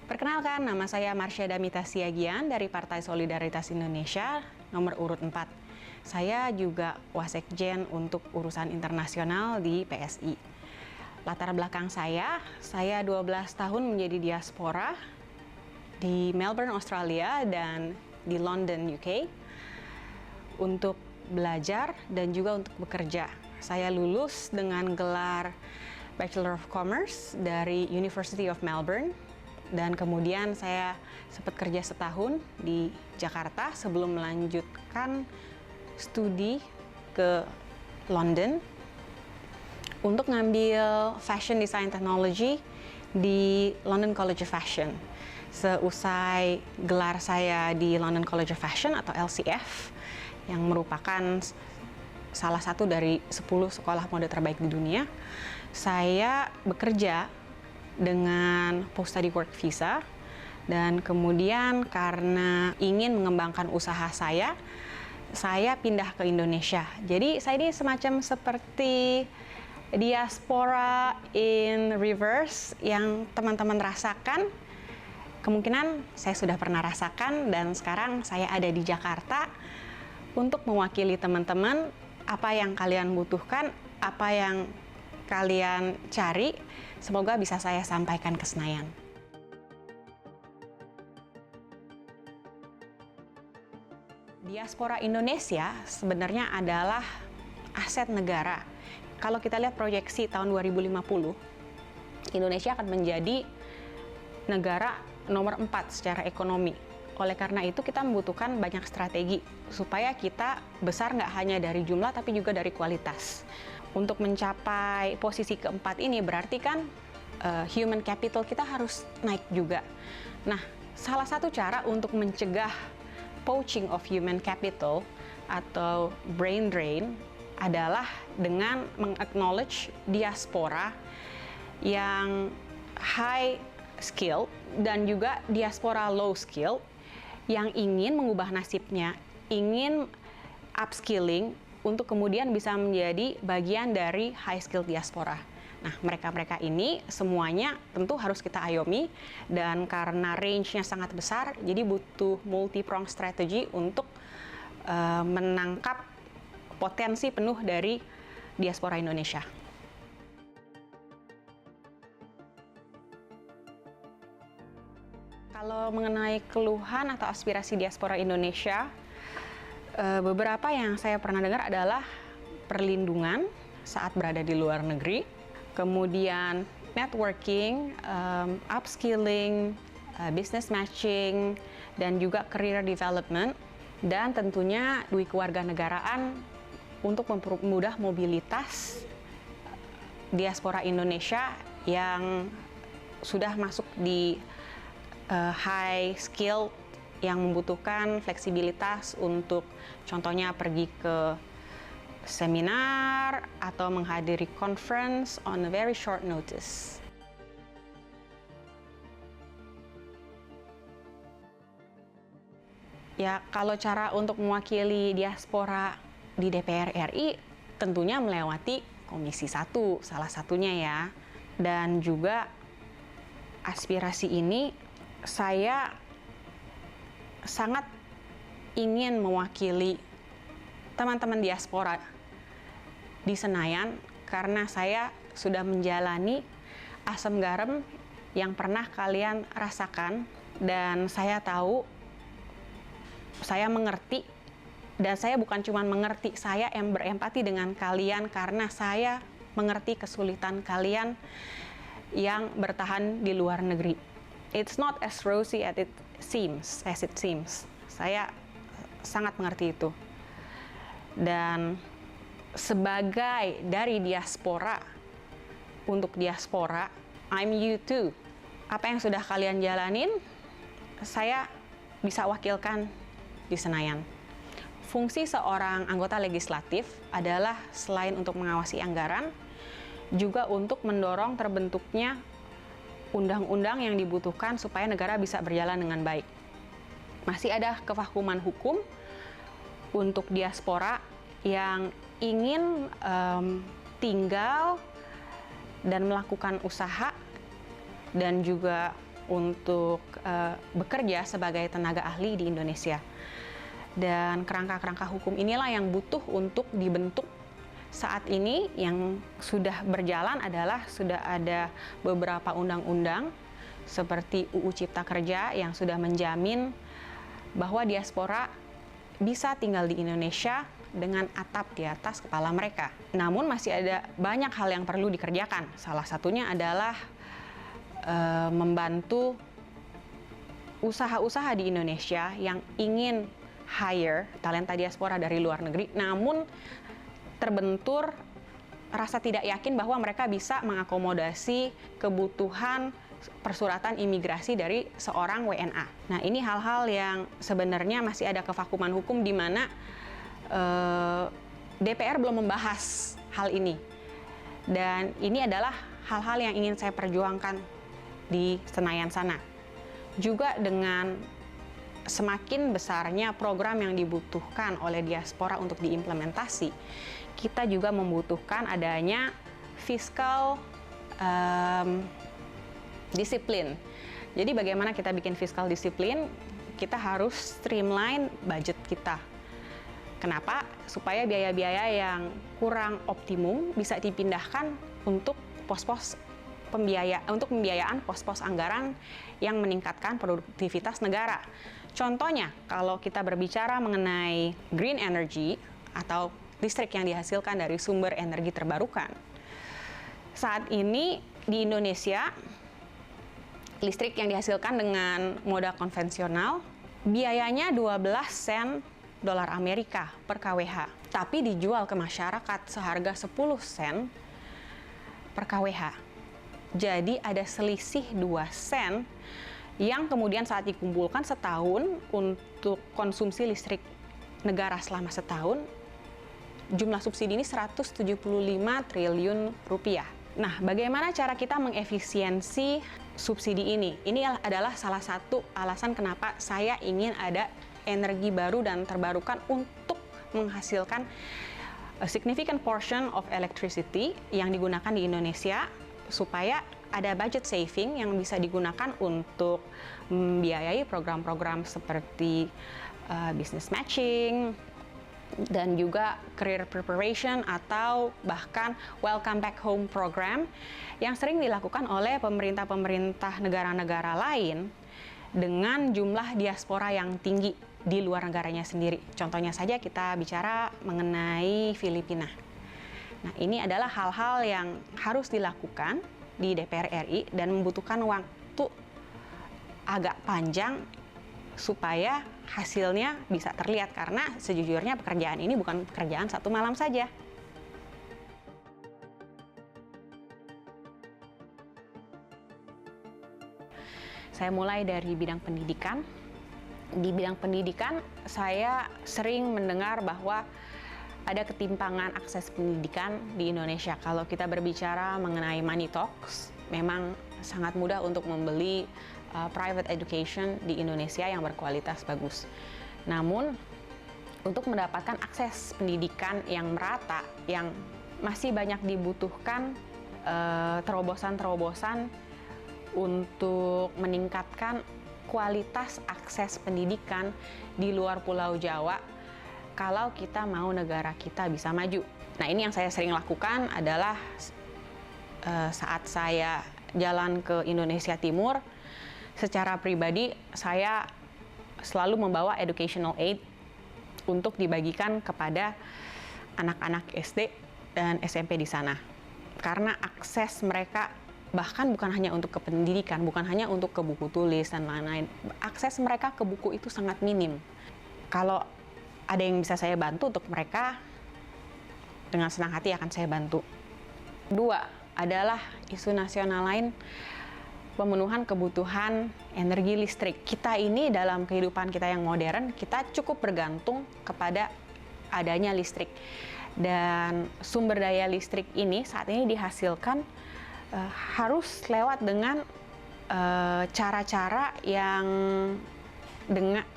Perkenalkan, nama saya Marsha Damita Siagian dari Partai Solidaritas Indonesia, nomor urut 4. Saya juga Wasekjen untuk urusan internasional di PSI. Latar belakang saya 12 tahun menjadi diaspora di Melbourne, Australia, dan di London, UK, untuk belajar dan juga untuk bekerja. Saya lulus dengan gelar Bachelor of Commerce dari University of Melbourne, dan kemudian saya sempat kerja setahun di Jakarta sebelum melanjutkan studi ke London untuk ngambil Fashion Design Technology di London College of Fashion. Seusai gelar saya di London College of Fashion atau LCF, yang merupakan salah satu dari 10 sekolah mode terbaik di dunia, saya bekerja dengan post-study work visa, dan kemudian karena ingin mengembangkan usaha saya pindah ke Indonesia. Jadi saya ini semacam seperti diaspora in reverse yang teman-teman rasakan. Kemungkinan saya sudah pernah rasakan, dan sekarang saya ada di Jakarta untuk mewakili teman-teman. Apa yang kalian butuhkan, apa yang kalian cari, semoga bisa saya sampaikan ke Senayan. Diaspora Indonesia sebenarnya adalah aset negara. Kalau kita lihat proyeksi tahun 2050, Indonesia akan menjadi negara nomor 4 secara ekonomi. Oleh karena itu kita membutuhkan banyak strategi supaya kita besar nggak hanya dari jumlah tapi juga dari kualitas. Untuk mencapai posisi keempat ini berarti kan human capital kita harus naik juga. Nah, salah satu cara untuk mencegah poaching of human capital atau brain drain adalah dengan meng-acknowledge diaspora yang high skill dan juga diaspora low skill yang ingin mengubah nasibnya, ingin upskilling untuk kemudian bisa menjadi bagian dari high skill diaspora. Nah, mereka-mereka ini semuanya tentu harus kita ayomi, dan karena range-nya sangat besar, jadi butuh multi-pronged strategy untuk menangkap potensi penuh dari diaspora Indonesia. Kalau mengenai keluhan atau aspirasi diaspora Indonesia, beberapa yang saya pernah dengar adalah perlindungan saat berada di luar negeri, kemudian networking, upskilling, business matching, dan juga career development, dan tentunya duit kewarganegaraan untuk mempermudah mobilitas diaspora Indonesia yang sudah masuk di high skill yang membutuhkan fleksibilitas untuk contohnya pergi ke seminar atau menghadiri conference on a very short notice. Ya, kalau cara untuk mewakili diaspora di DPR RI tentunya melewati Komisi 1 salah satunya ya. Dan juga aspirasi ini saya sangat ingin mewakili teman-teman diaspora di Senayan karena saya sudah menjalani asam garam yang pernah kalian rasakan, dan saya tahu, saya mengerti, dan saya bukan cuma mengerti, saya yang berempati dengan kalian karena saya mengerti kesulitan kalian yang bertahan di luar negeri. It's not as rosy as it seems. Saya sangat mengerti itu. Dan sebagai dari diaspora, untuk diaspora, I'm you too. Apa yang sudah kalian jalanin, saya bisa wakilkan di Senayan. Fungsi seorang anggota legislatif adalah selain untuk mengawasi anggaran, juga untuk mendorong terbentuknya undang-undang yang dibutuhkan supaya negara bisa berjalan dengan baik. Masih ada kevakuman hukum untuk diaspora yang ingin tinggal dan melakukan usaha dan juga untuk bekerja sebagai tenaga ahli di Indonesia. Dan kerangka-kerangka hukum inilah yang butuh untuk dibentuk. Saat ini yang sudah berjalan adalah sudah ada beberapa undang-undang seperti UU Cipta Kerja yang sudah menjamin bahwa diaspora bisa tinggal di Indonesia dengan atap di atas kepala mereka. Namun masih ada banyak hal yang perlu dikerjakan. Salah satunya adalah membantu usaha-usaha di Indonesia yang ingin hire talenta diaspora dari luar negeri, namun terbentur rasa tidak yakin bahwa mereka bisa mengakomodasi kebutuhan persuratan imigrasi dari seorang WNA. Nah, ini hal-hal yang sebenarnya masih ada kevakuman hukum di mana DPR belum membahas hal ini. Dan ini adalah hal-hal yang ingin saya perjuangkan di Senayan sana. Juga dengan semakin besarnya program yang dibutuhkan oleh diaspora untuk diimplementasi, kita juga membutuhkan adanya fiskal disiplin. Jadi bagaimana kita bikin fiskal disiplin? Kita harus streamline budget kita. Kenapa? Supaya biaya-biaya yang kurang optimum bisa dipindahkan untuk pos-pos pembiayaan pos-pos anggaran yang meningkatkan produktivitas negara. Contohnya, kalau kita berbicara mengenai green energy atau listrik yang dihasilkan dari sumber energi terbarukan. Saat ini di Indonesia, listrik yang dihasilkan dengan moda konvensional biayanya 12 sen dolar Amerika per kWh, tapi dijual ke masyarakat seharga 10 sen per kWh. Jadi ada selisih 2 sen yang kemudian saat dikumpulkan setahun untuk konsumsi listrik negara selama setahun, jumlah subsidi ini 175 triliun rupiah. Nah, bagaimana cara kita mengefisiensi subsidi ini? Ini adalah salah satu alasan kenapa saya ingin ada energi baru dan terbarukan untuk menghasilkan a significant portion of electricity yang digunakan di Indonesia, supaya ada budget saving yang bisa digunakan untuk membiayai program-program seperti business matching dan juga career preparation atau bahkan welcome back home program yang sering dilakukan oleh pemerintah-pemerintah negara-negara lain dengan jumlah diaspora yang tinggi di luar negaranya sendiri. Contohnya saja kita bicara mengenai Filipina. Nah, ini adalah hal-hal yang harus dilakukan di DPR RI dan membutuhkan waktu agak panjang supaya hasilnya bisa terlihat, karena sejujurnya pekerjaan ini bukan pekerjaan satu malam saja. Saya mulai dari bidang pendidikan. Di bidang pendidikan, saya sering mendengar bahwa ada ketimpangan akses pendidikan di Indonesia. Kalau kita berbicara mengenai Money Talks, memang sangat mudah untuk membeli private education di Indonesia yang berkualitas bagus. Namun, untuk mendapatkan akses pendidikan yang merata, yang masih banyak dibutuhkan terobosan-terobosan untuk meningkatkan kualitas akses pendidikan di luar Pulau Jawa kalau kita mau negara kita bisa maju. Nah, ini yang saya sering lakukan adalah saat saya jalan ke Indonesia Timur, secara pribadi saya selalu membawa educational aid untuk dibagikan kepada anak-anak SD dan SMP di sana. Karena akses mereka bahkan bukan hanya untuk ke pendidikan, bukan hanya untuk ke buku tulis dan lain-lain. Akses mereka ke buku itu sangat minim. Kalau ada yang bisa saya bantu untuk mereka, dengan senang hati akan saya bantu. Dua, adalah isu nasional lain, pemenuhan kebutuhan energi listrik. Kita ini dalam kehidupan kita yang modern, kita cukup bergantung kepada adanya listrik. Dan sumber daya listrik ini saat ini dihasilkan harus lewat dengan cara-cara yang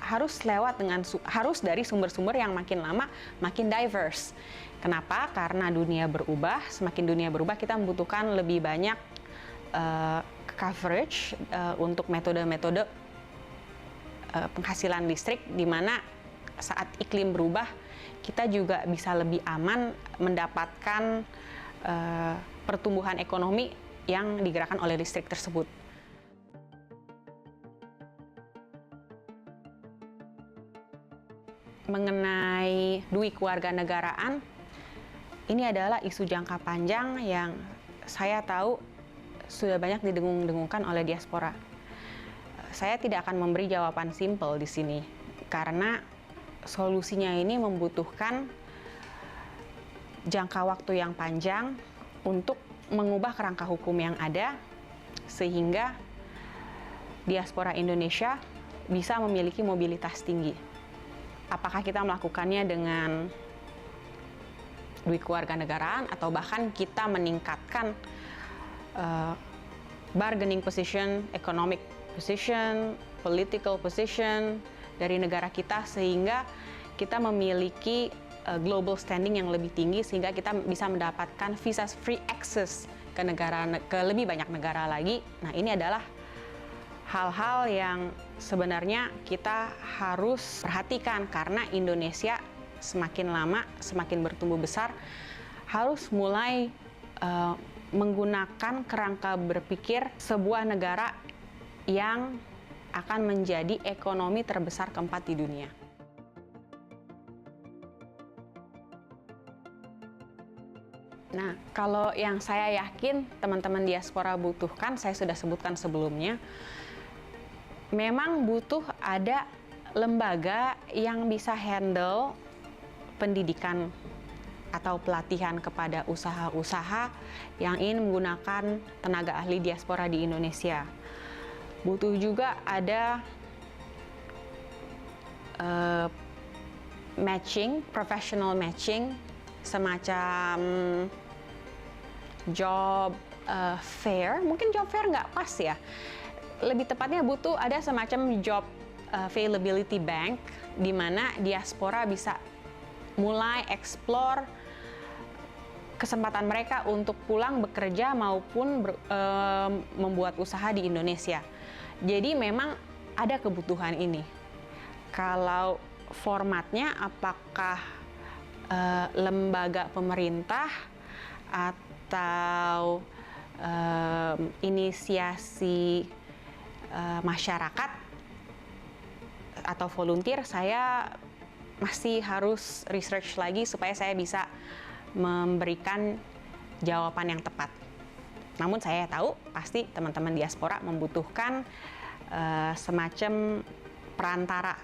harus dari sumber-sumber yang makin lama makin diverse. Kenapa? Karena dunia berubah, semakin dunia berubah kita membutuhkan lebih banyak coverage untuk metode-metode penghasilan listrik, di mana saat iklim berubah kita juga bisa lebih aman mendapatkan pertumbuhan ekonomi yang digerakkan oleh listrik tersebut. Mengenai duit kewarganegaraan, ini adalah isu jangka panjang yang saya tahu sudah banyak didengung-dengungkan oleh diaspora. Saya tidak akan memberi jawaban simpel di sini, karena solusinya ini membutuhkan jangka waktu yang panjang untuk mengubah kerangka hukum yang ada, sehingga diaspora Indonesia bisa memiliki mobilitas tinggi. Apakah kita melakukannya dengan duit kewarganegaraan atau bahkan kita meningkatkan bargaining position, economic position, political position dari negara kita, sehingga kita memiliki global standing yang lebih tinggi, sehingga kita bisa mendapatkan visa free access ke lebih banyak negara lagi. Nah, ini adalah hal-hal yang sebenarnya kita harus perhatikan, karena Indonesia semakin lama semakin bertumbuh besar, harus mulai menggunakan kerangka berpikir sebuah negara yang akan menjadi ekonomi terbesar keempat di dunia. Nah, kalau yang saya yakin teman-teman diaspora butuhkan, saya sudah sebutkan sebelumnya, memang butuh ada lembaga yang bisa handle pendidikan atau pelatihan kepada usaha-usaha yang ingin menggunakan tenaga ahli diaspora di Indonesia. Butuh juga ada professional matching, semacam job fair. Mungkin job fair nggak pas ya. Lebih tepatnya butuh ada semacam job availability bank, di mana diaspora bisa mulai explore kesempatan mereka untuk pulang bekerja maupun membuat usaha di Indonesia. Jadi memang ada kebutuhan ini. Kalau formatnya apakah lembaga pemerintah atau inisiasi masyarakat atau volunteer, saya masih harus research lagi supaya saya bisa memberikan jawaban yang tepat. Namun saya tahu pasti teman-teman diaspora membutuhkan semacam perantara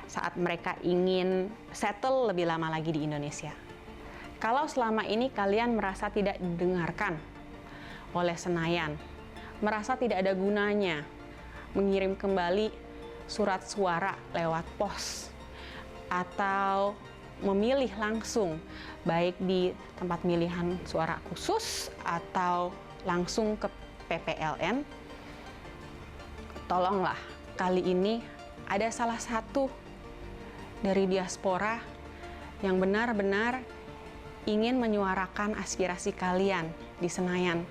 saat mereka ingin settle lebih lama lagi di Indonesia. Kalau selama ini kalian merasa tidak didengarkan oleh Senayan, merasa tidak ada gunanya mengirim kembali surat suara lewat pos, atau memilih langsung, baik di tempat pemilihan suara khusus atau langsung ke PPLN, tolonglah kali ini ada salah satu dari diaspora yang benar-benar ingin menyuarakan aspirasi kalian di Senayan.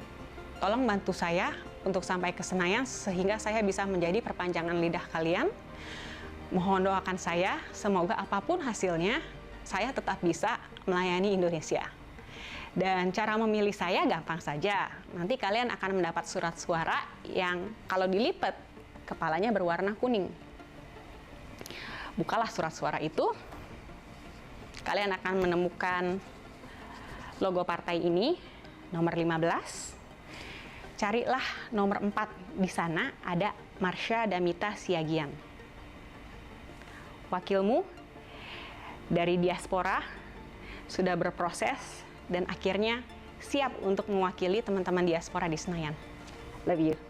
Tolong bantu saya untuk sampai ke Senayan sehingga saya bisa menjadi perpanjangan lidah kalian. Mohon doakan saya, semoga apapun hasilnya, saya tetap bisa melayani Indonesia. Dan cara memilih saya gampang saja. Nanti kalian akan mendapat surat suara yang kalau dilipat, kepalanya berwarna kuning. Bukalah surat suara itu, kalian akan menemukan logo partai ini, nomor 15. Carilah nomor 4, di sana ada Marsha Damita Siagian. Wakilmu dari diaspora sudah berproses dan akhirnya siap untuk mewakili teman-teman diaspora di Senayan. Love you.